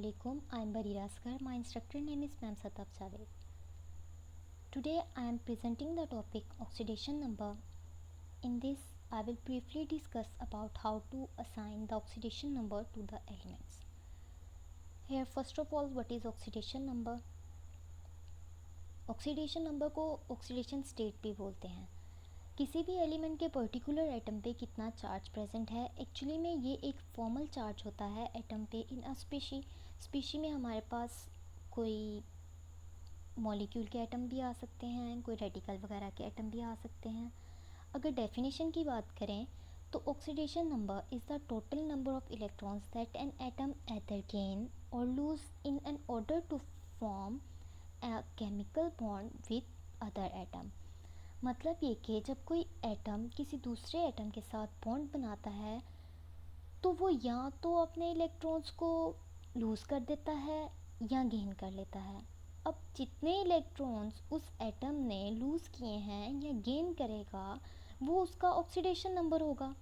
Assalamualaikum. I am Barira Asghar. My instructor name is Ma'am Satab Javed. Today I am presenting the topic oxidation number. In this I will briefly discuss about how to assign the oxidation number to the elements. Here first of all, what is oxidation number? Oxidation number को oxidation state भी बोलते हैं. किसी भी element के particular atom पे कितना charge present है. एक्चुअली में ये एक फॉर्मल चार्ज होता है एटम पे इन अ स्पीशी में हमारे पास कोई मॉलिक्यूल के एटम भी आ सकते हैं, कोई रेडिकल वगैरह के एटम भी आ सकते हैं. अगर डेफिनेशन की बात करें तो oxidation number is the total number of electrons that an atom either gain or lose in an order to form a chemical bond with other atom. मतलब ये कि जब कोई एटम किसी दूसरे एटम के साथ बॉन्ड बनाता है तो वो या तो अपने इलेक्ट्रॉन्स को लूज़ कर देता है या गेन कर लेता है. अब जितने इलेक्ट्रॉन्स उस एटम ने लूज़ किए हैं या गेन करेगा वो उसका ऑक्सीडेशन नंबर होगा.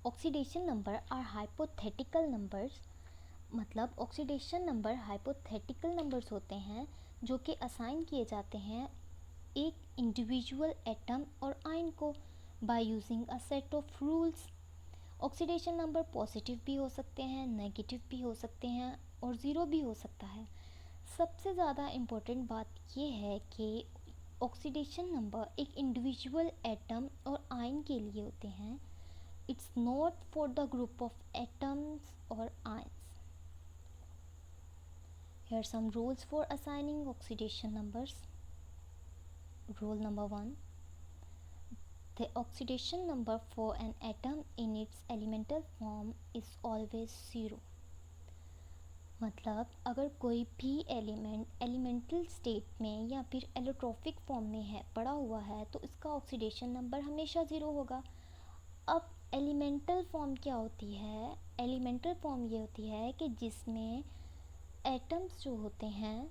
Oxidation number are hypothetical numbers. मतलब ऑक्सीडेशन नंबर हाइपोथेटिकल नंबर्स होते हैं जो कि असाइन किए जाते हैं एक इंडिविजुअल एटम और आयन को by using a set of rules. Oxidation number positive भी हो सकते हैं, नेगेटिव भी हो सकते हैं और ज़ीरो भी हो सकता है. सबसे ज़्यादा इम्पोर्टेंट बात ये है कि ऑक्सीडेशन नंबर एक इंडिविजुअल एटम और आयन के लिए होते हैं. It's not for the group of atoms और ions. Here are some rules for assigning oxidation numbers. Rule number 1. The oxidation number for an atom in its elemental form is always 0. मतलब अगर कोई भी element elemental state में या फिर allotropic form में है पड़ा हुआ है तो इसका ऑक्सीडेशन नंबर हमेशा 0 होगा. अब एलिमेंटल फॉर्म क्या होती है? एलिमेंटल फॉर्म ये होती है कि जिसमें एटम्स जो होते हैं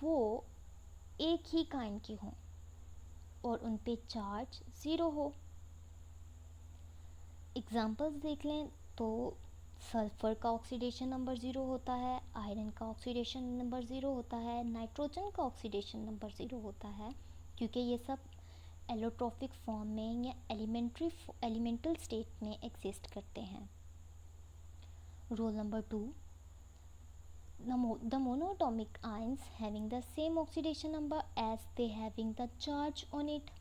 वो एक ही काइंड के हों और उन पे चार्ज 0 हो. एग्जांपल्स देख लें तो सल्फ़र का ऑक्सीडेशन नंबर 0 होता है, आयरन का ऑक्सीडेशन नंबर 0 होता है, नाइट्रोजन का ऑक्सीडेशन नंबर 0 होता है क्योंकि ये सब एलोट्रॉपिक फॉर्म में या एलिमेंटल स्टेट में एग्जिस्ट करते हैं. Rule number 2. The monatomic ions having the same oxidation number as they having the charge on it.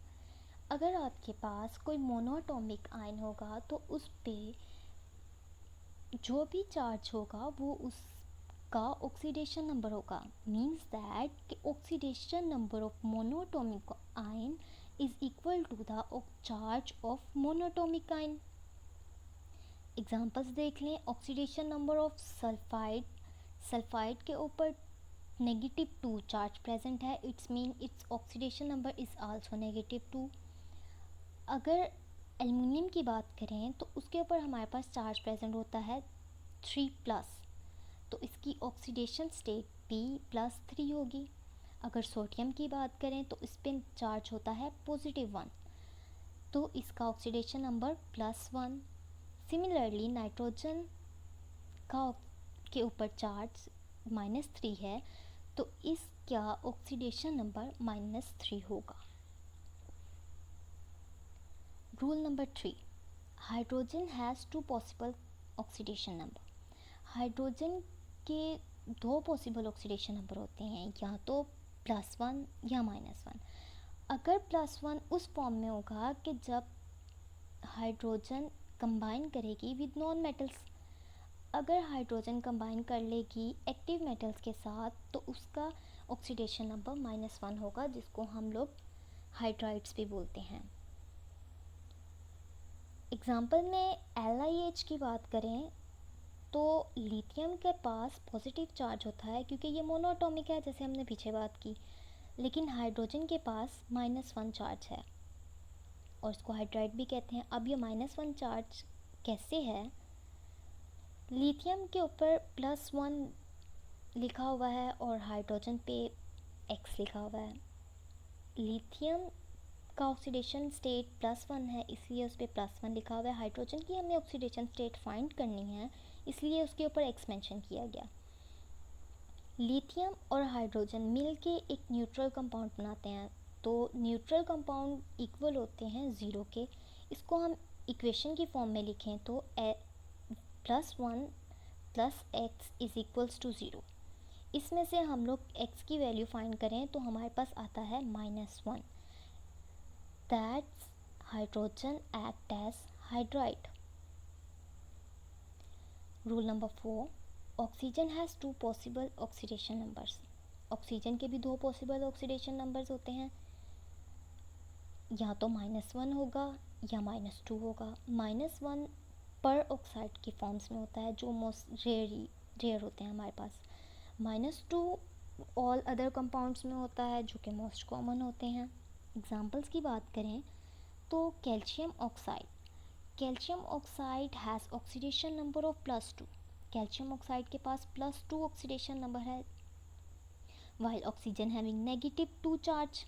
अगर आपके पास कोई मोनोटॉमिक आयन होगा तो उस पे जो भी चार्ज होगा वो उसका ऑक्सीडेशन नंबर होगा. मीन्स दैट कि oxidation number of monatomic ion is equal to the charge of monatomic ion. Examples देख लें. ऑक्सीडेशन नंबर ऑफ सल्फाइड के ऊपर -2 चार्ज प्रेजेंट है. It's mean it's oxidation number is also -2. अगर aluminium की बात करें तो उसके ऊपर हमारे पास चार्ज प्रेजेंट होता है 3+, तो इसकी ऑक्सीडेशन स्टेट B+3 होगी. अगर सोडियम की बात करें तो इस पर चार्ज होता है +1, तो इसका ऑक्सीडेशन नंबर +1. सिमिलरली नाइट्रोजन के ऊपर चार्ज -3 है तो इसका ऑक्सीडेशन नंबर -3 होगा. Rule number 3. Hydrogen has 2 possible oxidation number. Hydrogen के 2 पॉसिबल ऑक्सीडेशन नंबर होते हैं, या तो +1 या -1. अगर +1 उस फॉर्म में होगा कि जब हाइड्रोजन कंबाइन करेगी विद नॉन मेटल्स. अगर हाइड्रोजन कंबाइन कर लेगी एक्टिव मेटल्स के साथ तो उसका ऑक्सीडेशन नंबर -1 होगा, जिसको हम लोग हाइड्राइड्स भी बोलते हैं. एग्जाम्पल में LiH की बात करें तो लिथियम के पास पॉजिटिव चार्ज होता है क्योंकि ये मोनोटॉमिक है जैसे हमने पीछे बात की, लेकिन हाइड्रोजन के पास -1 चार्ज है और इसको हाइड्राइड भी कहते हैं. अब ये -1 चार्ज कैसे है? लिथियम के ऊपर +1 लिखा हुआ है और हाइड्रोजन पे X लिखा हुआ है. लिथियम का ऑक्सीडेशन स्टेट +1 है इसलिए उस पर +1 लिखा हुआ है. हाइड्रोजन की हमें ऑक्सीडेशन स्टेट फाइंड करनी है इसलिए उसके ऊपर एक्स मेंशन किया गया। लिथियम और हाइड्रोजन मिलके एक न्यूट्रल कंपाउंड बनाते हैं, तो न्यूट्रल कंपाउंड इक्वल होते हैं ज़ीरो के। इसको हम इक्वेशन की फॉर्म में लिखें तो +1 + x is equals to zero. इसमें से हम लोग x की वैल्यू फाइंड करें तो हमारे पास आता है -1, that's hydrogen act as hydride. Rule number 4, oxygen has 2 possible oxidation numbers. Oxygen के भी 2 पॉसिबल ऑक्सीडेशन नंबर्स होते हैं, या तो -1 होगा या -2 होगा। -1 पर ऑक्साइड की फॉर्म्स में होता है जो मोस्ट रेयर होते हैं हमारे पास। -2 ऑल अदर कंपाउंड्स में होता है जो कि मोस्ट कॉमन होते हैं। एग्जांपल्स की बात करें तो calcium oxide has oxidation number of +2। Calcium oxide के पास +2 ऑक्सीडेशन नंबर है, वाइल ऑक्सीजन हैविंग -2 चार्ज।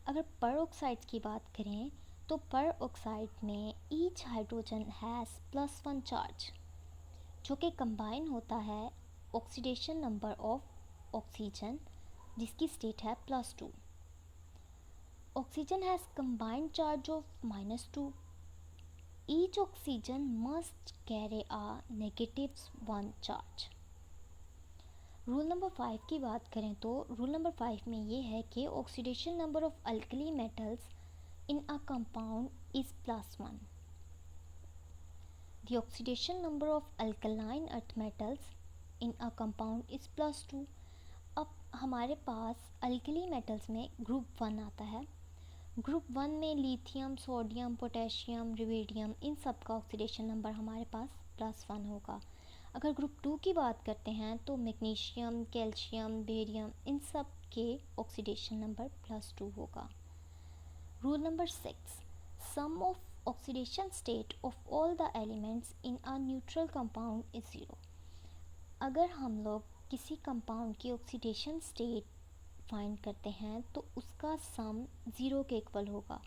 अगर पर ऑक्साइड्स की बात करें तो पर ऑक्साइड में ईच हाइड्रोजन हैज़ +1 चार्ज, जो कि कंबाइन होता है ऑक्सीडेशन नंबर ऑफ ऑक्सीजन जिसकी स्टेट है +2। Oxygen has combined charge of -2। Each oxygen must carry a -1 charge. Rule number 5 की बात करें तो रूल नंबर 5 में ये है कि oxidation number of alkali metals in a compound is +1। The oxidation number of alkaline earth metals in a compound is +2। अब हमारे पास अल्कली मेटल्स में ग्रुप 1 आता है। ग्रुप 1 में लिथियम, सोडियम, पोटेशियम, रुबिडियम, इन सब का ऑक्सीडेशन नंबर हमारे पास +1 होगा। अगर ग्रुप 2 की बात करते हैं तो मैग्नीशियम, कैल्शियम, बेरियम, इन सब के ऑक्सीडेशन नंबर +2 होगा। Rule number 6, sum of oxidation state of all the elements in a neutral compound is 0। अगर हम लोग किसी कंपाउंड की ऑक्सीडेशन स्टेट फाइंड करते हैं तो उसका सम 0 के इक्वल होगा।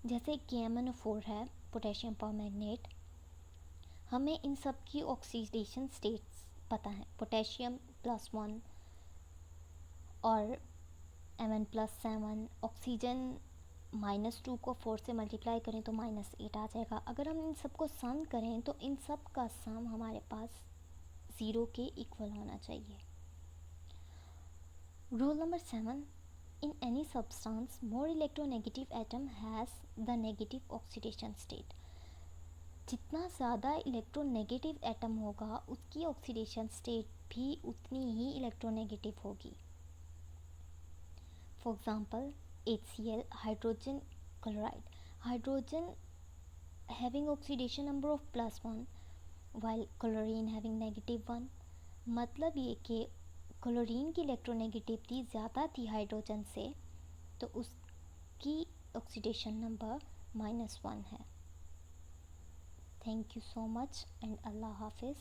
जैसे KMnO4 है, पोटेशियम परमैंगनेट, हमें इन सब की ऑक्सीडेशन स्टेट्स पता है। पोटेशियम +1 और Mn+7, ऑक्सीजन -2 को 4 से मल्टीप्लाई करें तो -8 आ जाएगा। अगर हम इन सबको सम करें तो इन सब का सम हमारे पास 0 के इक्वल होना चाहिए। Rule number 7, in any substance more electronegative atom has the negative oxidation state। जितना ज़्यादा इलेक्ट्रोनेगेटिव एटम होगा उसकी ऑक्सीडेशन स्टेट भी उतनी ही इलेक्ट्रोनेगेटिव होगी। For example HCl, hydrogen chloride, hydrogen having oxidation number of +1 while chlorine having -1। मतलब ये कि क्लोरीन की इलेक्ट्रोनेगेटिविटी ज़्यादा थी हाइड्रोजन से, तो उसकी ऑक्सीडेशन नंबर -1 है। Thank you so much and अल्लाह हाफिज़।